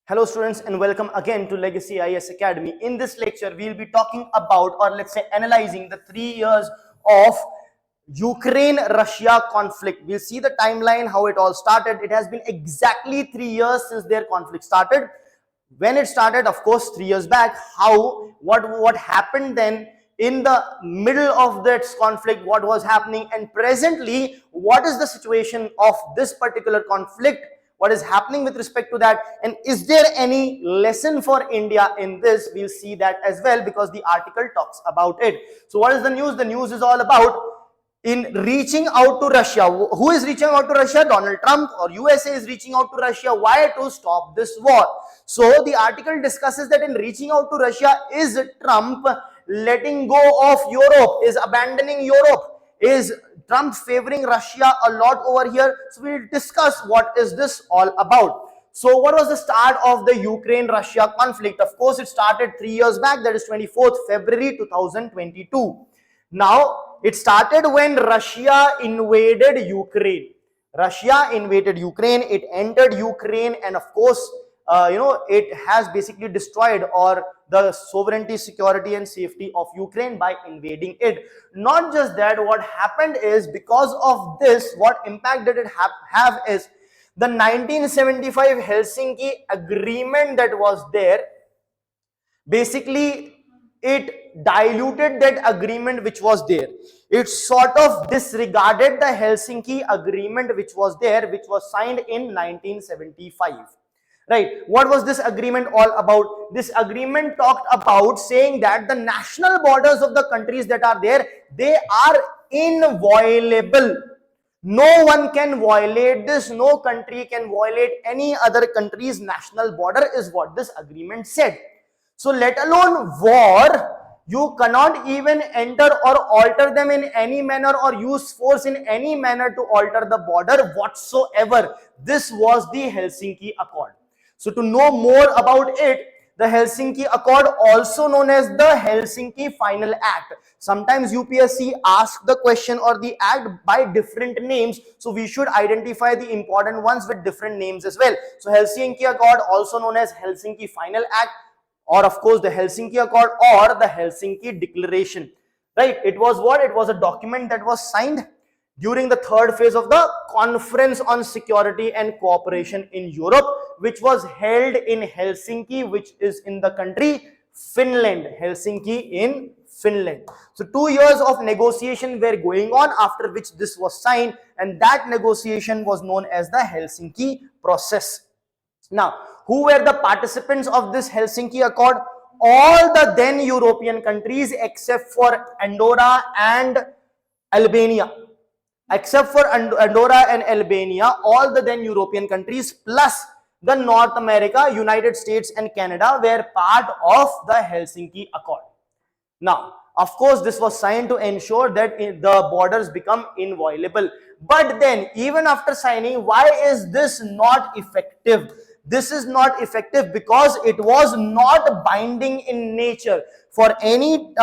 Hello students and welcome again to Legacy IAS Academy. In this lecture, we will be talking about, or let's say analyzing, the 3 years of Ukraine-Russia conflict. We'll see the timeline, how it all started. It has been exactly 3 years since their conflict started. When it started, of course, 3 years back, what happened then in the middle of that conflict, what was happening, and presently, what is the situation of this particular conflict, what is happening with respect to that, and is there any lesson for India in this? We'll see that as well because the article talks about it. So what is the news? The news is all about in reaching out to Russia. Who is reaching out to Russia? Donald Trump or USA is reaching out to Russia. Why? To stop this war. So the article discusses that in reaching out to Russia, is Trump letting go of Europe, is abandoning Europe, is Trump favoring Russia a lot over here? So we'll discuss what is this all about. So what was the start of the Ukraine-Russia conflict? Of course, it started 3 years back, that is 24th February 2022. Now, it started when Russia invaded Ukraine. Russia invaded Ukraine, it entered Ukraine, and of course, it has basically destroyed or the sovereignty, security and safety of Ukraine by invading it. Not just that, what happened is, because of this, what impact did it have is the 1975 Helsinki agreement that was there. Basically, it diluted that agreement which was there. It sort of disregarded the Helsinki agreement which was there, which was signed in 1975. Right. What was this agreement all about? This agreement talked about saying that the national borders of the countries that are there, they are inviolable. No one can violate this. No country can violate any other country's national border is what this agreement said. So let alone war, you cannot even enter or alter them in any manner or use force in any manner to alter the border whatsoever. This was the Helsinki Accord. So to know more about it, the Helsinki Accord, also known as the Helsinki Final Act. Sometimes UPSC asks the question or the act by different names, so we should identify the important ones with different names as well. So Helsinki Accord, also known as Helsinki Final Act, or of course the Helsinki Accord or the Helsinki Declaration. Right? It was what? It was a document that was signed during the third phase of the Conference on Security and Cooperation in Europe, which was held in Helsinki, which is in the country Finland. Helsinki in Finland. So 2 years of negotiation were going on, after which this was signed, and that negotiation was known as the Helsinki process. Now, who were the participants of this Helsinki Accord? All the then European countries except for Andorra and Albania. Except for Andorra and Albania, all the then European countries plus the North America, United States and Canada were part of the Helsinki Accord. Now, of course, this was signed to ensure that the borders become inviolable. But then, even after signing, why is this not effective? This is not effective because it was not binding in nature. For any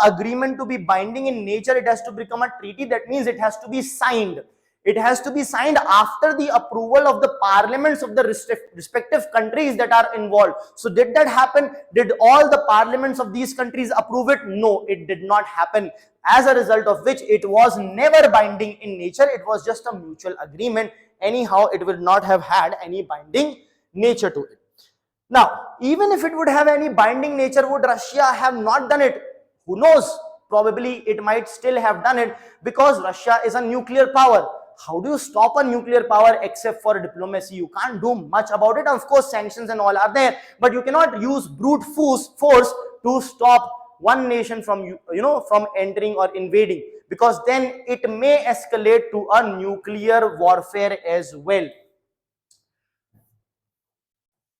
agreement to be binding in nature, it has to become a treaty. That means it has to be signed. It has to be signed after the approval of the parliaments of the respective countries that are involved. So did that happen? Did all the parliaments of these countries approve it? No, it did not happen. As a result of which, it was never binding in nature. It was just a mutual agreement. Anyhow, it would not have had any binding nature to it. Now, even if it would have any binding nature, would Russia have not done it? Who knows? Probably it might still have done it, because Russia is a nuclear power. How do you stop a nuclear power except for diplomacy? You can't do much about it. Of course, sanctions and all are there, but you cannot use brute force to stop one nation from from entering or invading, because then it may escalate to a nuclear warfare as well.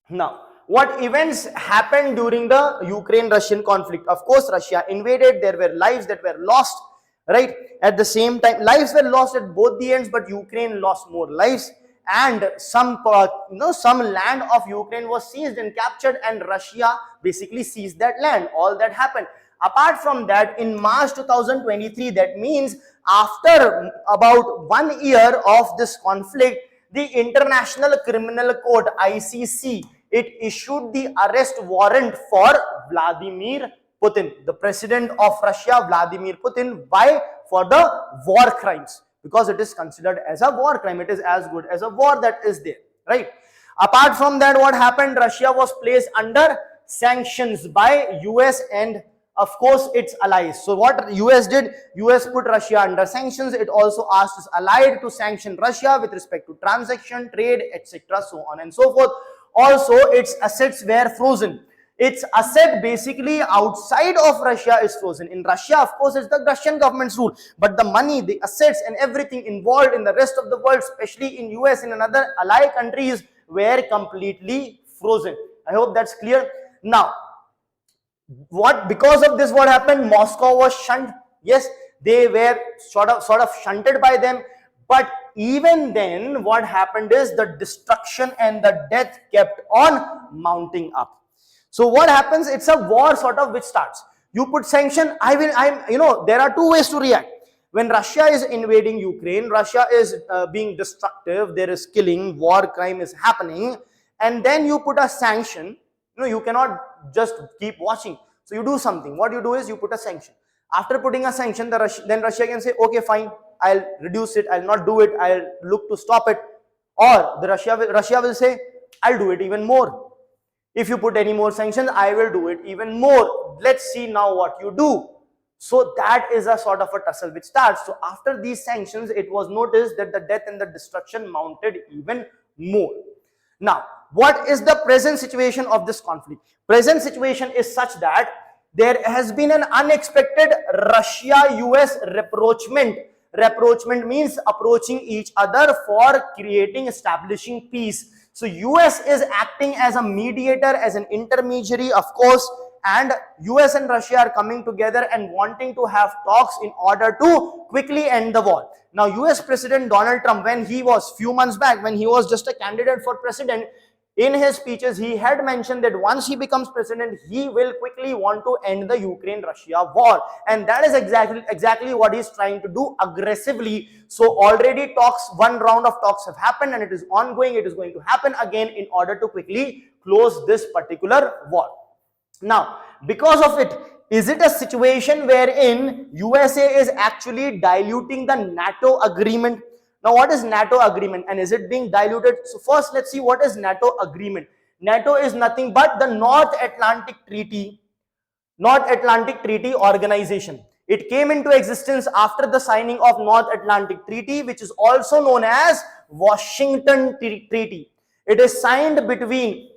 Now, what events happened during the Ukraine-Russian conflict? Of course, Russia invaded. There were lives that were lost, right? At the same time, lives were lost at both the ends, but Ukraine lost more lives. And some land of Ukraine was seized and captured, and Russia basically seized that land. All that happened. Apart from that, in March 2023, that means after about 1 year of this conflict, the International Criminal Court, ICC, it issued the arrest warrant for Vladimir Putin, the president of Russia, Vladimir Putin. Why? For the war crimes, because it is considered as a war crime. It is as good as a war that is there, right? Apart from that, what happened? Russia was placed under sanctions by US and of course its allies. So what US did? US put Russia under sanctions. It also asked its allies to sanction Russia with respect to transaction, trade, etc., so on and so forth. Also, its assets were frozen. Its asset basically outside of Russia is frozen. In Russia, of course, it's the Russian government's rule, but the money, the assets and everything involved in the rest of the world, especially in US and in other allied countries, were completely frozen. I hope that's clear. Now, because of this, what happened? Moscow was shunned. Yes, they were sort of shunted by them. But even then, what happened is the destruction and the death kept on mounting up. So what happens? It's a war sort of which starts. You put sanction. There are two ways to react. When Russia is invading Ukraine, Russia is being destructive. There is killing, war crime is happening, and then you put a sanction. You cannot just keep watching. So you do something. What you do is you put a sanction. After putting a sanction, then Russia can say, okay, fine, I'll reduce it, I'll not do it, I'll look to stop it. Or Russia will say, I'll do it even more. If you put any more sanctions, I will do it even more. Let's see now what you do. So that is a sort of a tussle which starts. So after these sanctions, it was noticed that the death and the destruction mounted even more. Now, what is the present situation of this conflict? Present situation is such that there has been an unexpected Russia-US rapprochement. Rapprochement means approaching each other for establishing peace. So US is acting as a mediator, as an intermediary, of course, and US and Russia are coming together and wanting to have talks in order to quickly end the war. Now, US President Donald Trump, when he was few months back, when he was just a candidate for president, in his speeches, he had mentioned that once he becomes president, he will quickly want to end the Ukraine-Russia war. And that is exactly what he's trying to do aggressively. So already one round of talks have happened and it is ongoing. It is going to happen again in order to quickly close this particular war. Now, because of it, is it a situation wherein USA is actually diluting the NATO agreement? Now, what is NATO agreement and is it being diluted? So first, let's see what is NATO agreement. NATO is nothing but the North Atlantic Treaty Organization. It came into existence after the signing of North Atlantic Treaty, which is also known as Washington Treaty. It is signed between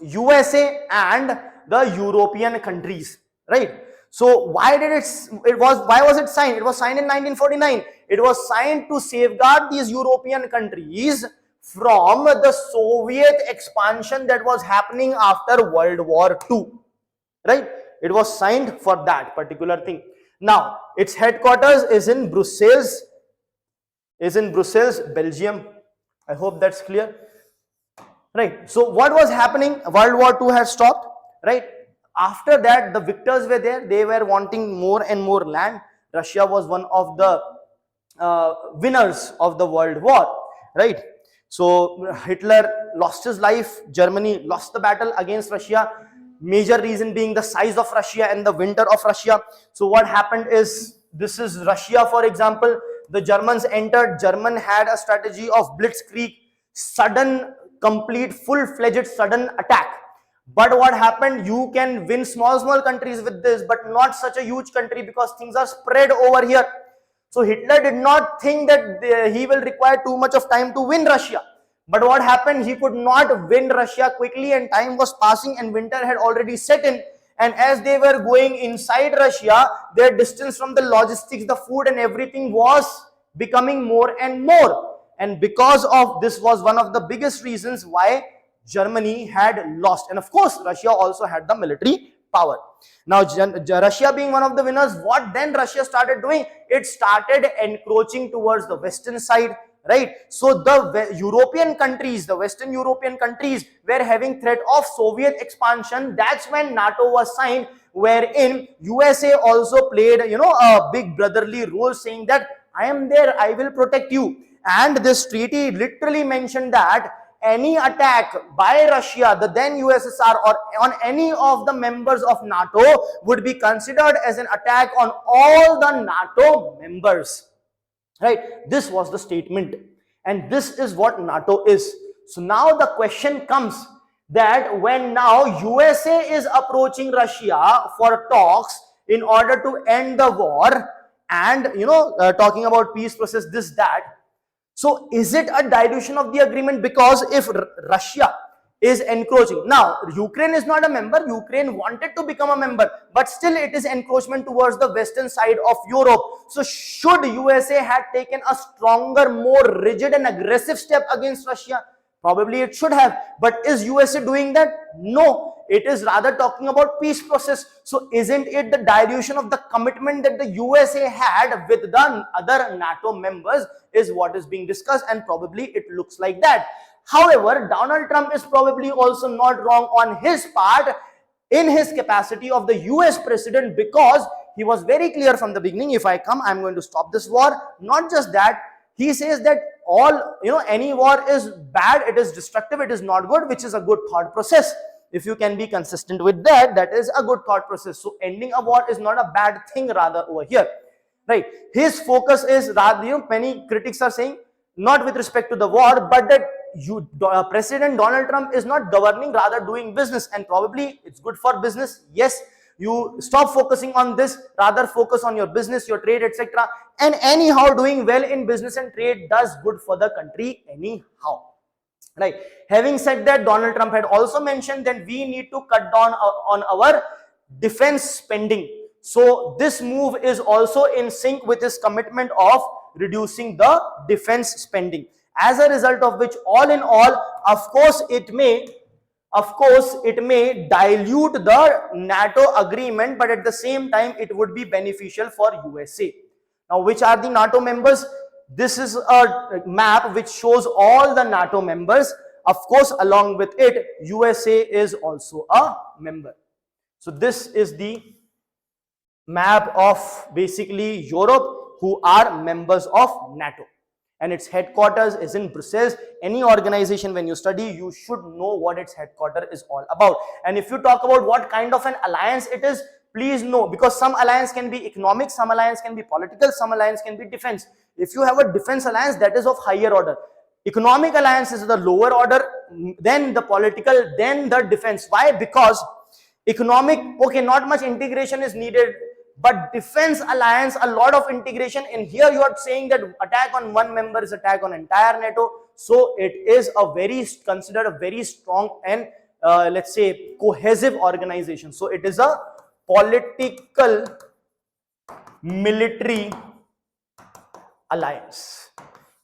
USA and the European countries, right? So why was it signed? It was signed in 1949. It was signed to safeguard these European countries from the Soviet expansion that was happening after World War II, right? It was signed for that particular thing. Now, its headquarters is in Brussels, Belgium. I hope that's clear, right? So what was happening? World War II had stopped, right? After that, the victors were there. They were wanting more and more land. Russia was one of the winners of the World War, right? So Hitler lost his life. Germany lost the battle against Russia. Major reason being the size of Russia and the winter of Russia. So what happened is, this is Russia, for example. The Germans entered. German had a strategy of blitzkrieg, sudden, complete, full-fledged sudden attack. But what happened? You can win small countries with this, but not such a huge country because things are spread over here. So Hitler did not think that he will require too much of time to win Russia. But what happened? He could not win Russia quickly and time was passing and winter had already set in. And as they were going inside Russia, their distance from the logistics, the food and everything was becoming more and more. And because of this was one of the biggest reasons why Germany had lost. And of course, Russia also had the military power. Now, Russia being one of the winners, what then Russia started doing? It started encroaching towards the western side, right? So the European countries, the Western European countries were having threat of Soviet expansion. That's when NATO was signed, wherein USA also played, a big brotherly role, saying that I am there, I will protect you. And this treaty literally mentioned that any attack by Russia, the then USSR, or on any of the members of NATO would be considered as an attack on all the NATO members. Right? This was the statement, and this is what NATO is. So now the question comes that when now USA is approaching Russia for talks in order to end the war, and talking about peace process, this, that. So is it a dilution of the agreement? Because if Russia is encroaching, now Ukraine is not a member, Ukraine wanted to become a member, but still it is encroachment towards the western side of Europe. So should USA had taken a stronger, more rigid and aggressive step against Russia? Probably it should have, but is USA doing that? No, it is rather talking about peace process. So isn't it the dilution of the commitment that the USA had with the other NATO members is what is being discussed, and probably it looks like that. However, Donald Trump is probably also not wrong on his part in his capacity of the US president, because he was very clear from the beginning, if I come, I'm going to stop this war. Not just that, he says that any war is bad, it is destructive, it is not good, which is a good thought process. If you can be consistent with that, that is a good thought process. So ending a war is not a bad thing rather over here, right? His focus is rather, many critics are saying, not with respect to the war, but that President Donald Trump is not governing, rather doing business, and probably it's good for business. Yes, you stop focusing on this, rather focus on your business, your trade, etc. And anyhow, doing well in business and trade does good for the country anyhow, right? Having said that, Donald Trump had also mentioned that we need to cut down on our defense spending. So this move is also in sync with his commitment of reducing the defense spending, as a result of which, all in all, of course it may dilute the NATO agreement, but at the same time it would be beneficial for USA. Now, which are the NATO members? This is a map which shows all the NATO members. Of course, along with it, USA is also a member. So this is the map of basically Europe, who are members of NATO, and its headquarters is in Brussels. Any organization, when you study, you should know what its headquarters is all about. And if you talk about what kind of an alliance it is, please know, because some alliance can be economic, some alliance can be political, some alliance can be defense. If you have a defense alliance, that is of higher order. Economic alliance is the lower order, then the political, then the defense. Why? Because economic, okay, not much integration is needed, but defense alliance, a lot of integration. In here you are saying that attack on one member is attack on entire NATO. So it is considered a very strong and let's say cohesive organization. So it is a political military alliance.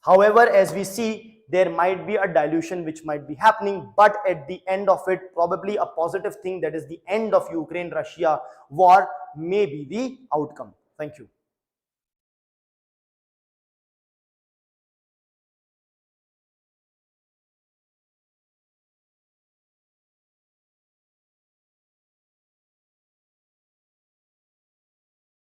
However, as we see, there might be a dilution which might be happening, but at the end of it, probably a positive thing, that is the end of Ukraine-Russia war, may be the outcome. Thank you.